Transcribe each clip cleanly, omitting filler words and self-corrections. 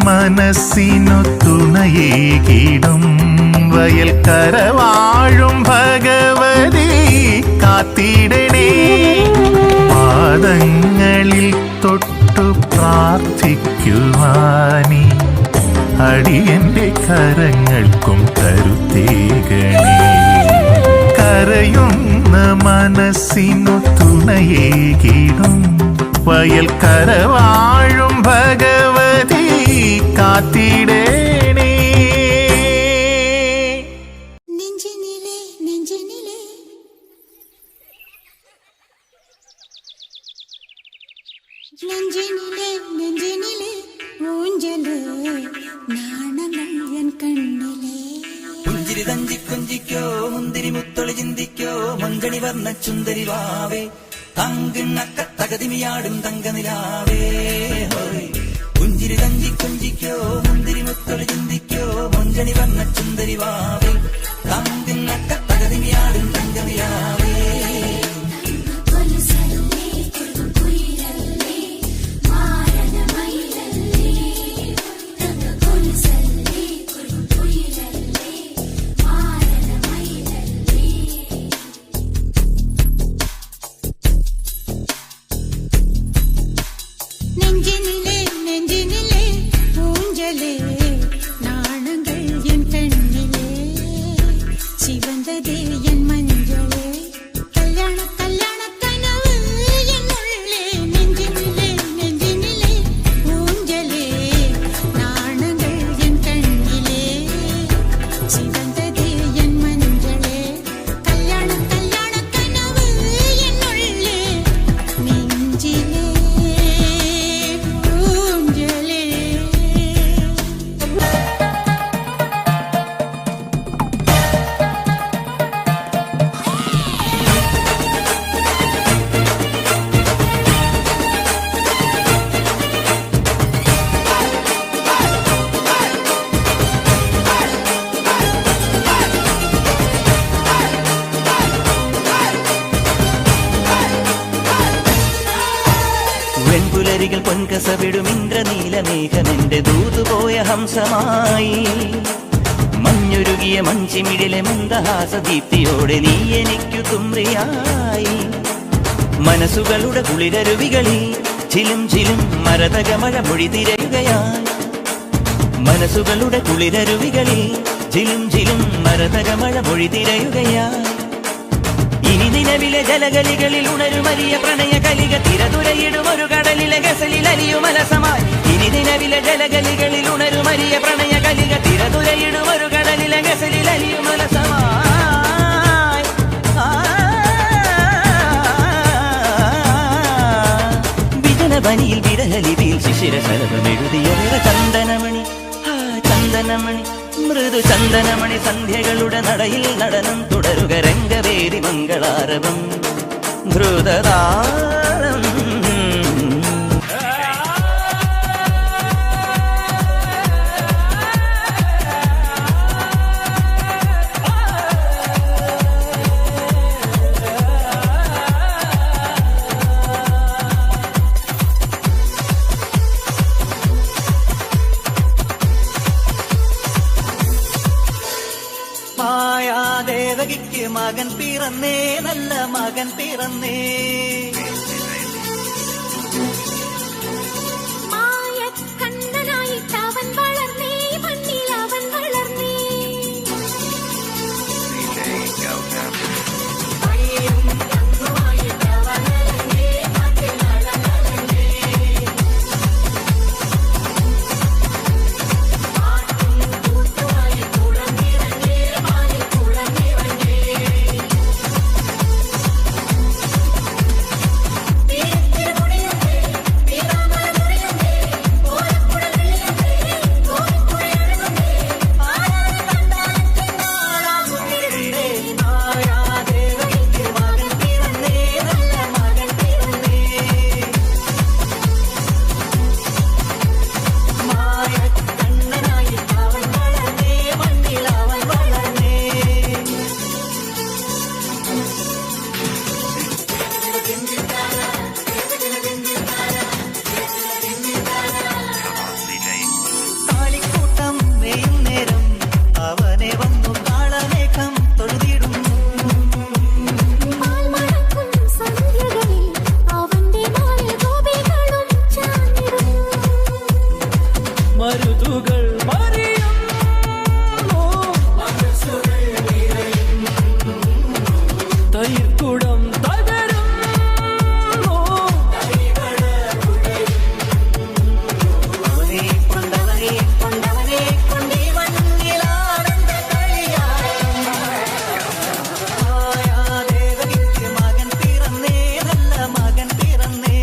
മനസ്സിനു തുണയേകിടും വയൽക്കര വാഴും ഭഗവതി കാത്തിടണേ. പാദങ്ങളിൽ തൊട്ടു പ്രാർത്ഥിക്കുവാനി അടിയന്റെ കരങ്ങൾക്കും കരുത്തേകണേ. കരയുന്ന മനസ്സിനു തുണയേകിടും വയൽക്കര വാഴും ഭഗവതി കാത്തിടണേ. നെഞ്ചിനിലെ നെഞ്ചിനിലെ നെഞ്ചിനിലെ നെഞ്ചിനിലെ ഊഞ്ചല് നാണങ്ങൾ എൻ കണ്ണിലെ. പുഞ്ചിരി തഞ്ചി കുഞ്ചിക്കോ മുന്തിരി മുത്തൊളി ചിന്തിക്കോ മഞ്ചണി വർണ്ണ ചുന്ദരി വാവേ തങ്കിണ്ണക്ക തകതിമിയാടും തങ്കനിലാവേ. പുഞ്ചിരി തഞ്ചി കുഞ്ചിക്കോ മുന്തിരി മുത്തൊളി ചിന്തിക്കോ മഞ്ചണി വർണ്ണ ചുന്ദരി വാവേ തങ്കിണ്ണക്ക തകതിമിയാടും തങ്കനിലാവേ. നെഞ്ചിനിലെ നെഞ്ചിനിലെ ഊഞ്ചലേ നാണങ്ങൾ എൻ കണ്ണിലെ. ശിവന്തതേ എൻ മഞ്ചളേ കല്യാണ കല്യാണ കനവ് എന്നുള്ളേ. നെഞ്ചിനിലെ നെഞ്ചിനിലെ ഊഞ്ചലേ നാണങ്ങൾ എൻ കണ്ണിലെ. ശിവന്തതേ എൻ മഞ്ചളേ കല്യാണ കല്യാണ കനവ് എന്നുള്ളേ. നെഞ്ചിലെ വെൺപുലരികൾ പൊൻകസവിടും ഇന്ദ്രനീലമേഘമെന്റെ ദൂതുപോയ ഹംസമായി. മഞ്ഞുരുകിയ മഞ്ചിമിഴിലെ മന്ദഹാസദീപ്തിയോടെ നീ എനിക്കു തുമ്രിയായി. മനസ്സുകളുടെ കുളിരരുവികളിൽ ചിലും ചിലും മരതകമഴ മൊഴി തിരയുകയായി. മനസ്സുകളുടെ കുളിരരുവികളിൽ ചിലും ചിലും മരതകമഴ മൊഴി തിരയുകയായി. ഇനി നിലവിലെ ജലകലികളിൽ ഉണരുമരിയ പ്രണയ കലിക തിരതുരയിടും ഒരു കടലിലെ ഗസലിൽ അലിയുമലസമായി. ഇനി നിലവിലെ ജലകലികളിൽ ഉണരുമരിയ പ്രണയ കലിക തിരതുരയിടും ഒരു കടലിലെ ഗസലിൽ അലിയുമലസമായി. വിജനവനിയിൽ വിരഹലിപിയിൽ ശിശിരശലഭമെഴുതിയ ചന്ദനമണി ചന്ദനമണി മൃദു ചന്ദനമണി സന്ധ്യകളുടെ നടയിൽ നടനം തുടരുക രംഗവേദി മംഗളാരവം ധൃതതാളം. മായാദേവകിക്ക് മകൻ പിറന്നേ നല്ല മകൻ പിറന്നേ. മായക്കണ്ണനായിട്ടവൻ വളർന്നേ മണ്ണിൽ അവൻ വളർന്നേ. മരുതുകൾ മറിയുന്നു തൈർക്കുടം തകരുന്നു അവനെ കൊണ്ടവനെ കൊണ്ടവനെ കൊണ്ടീ മണ്ണിലാനന്ദ കളിയാടും ദേവകിക്ക് മകൻ പിറന്നേ നല്ല മകൻ പിറന്നേ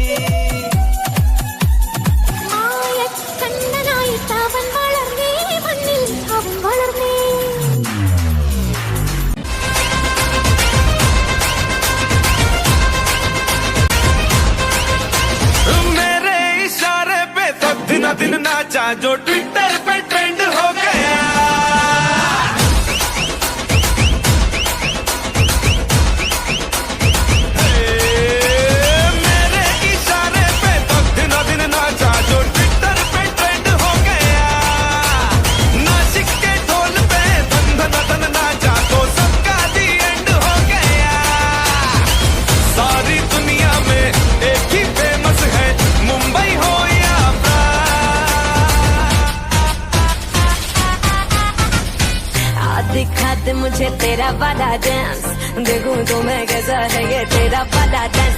മായക്കണ്ണനായിട്ട് അവൻ വളർന്നേ മണ്ണിൽ അവൻ വളർന്നേ मेरे इशारे पे सब दिन नाचा जो ट्विटर पे ट्रेंड हो गया मेरे इशारे पे सब दिन नाचा जो ट्विटर पे ट्रेंड हो गया नासिक के ढोल पे धन धन धन नाचा तो सबका दी एंड हो गया सारी दुनिया में एक ही फेमस है मुंबई हो या दिखा दे मुझे तेरा वाला डांस देखूं तो मैं कैसा है ये तेरा वाला डांस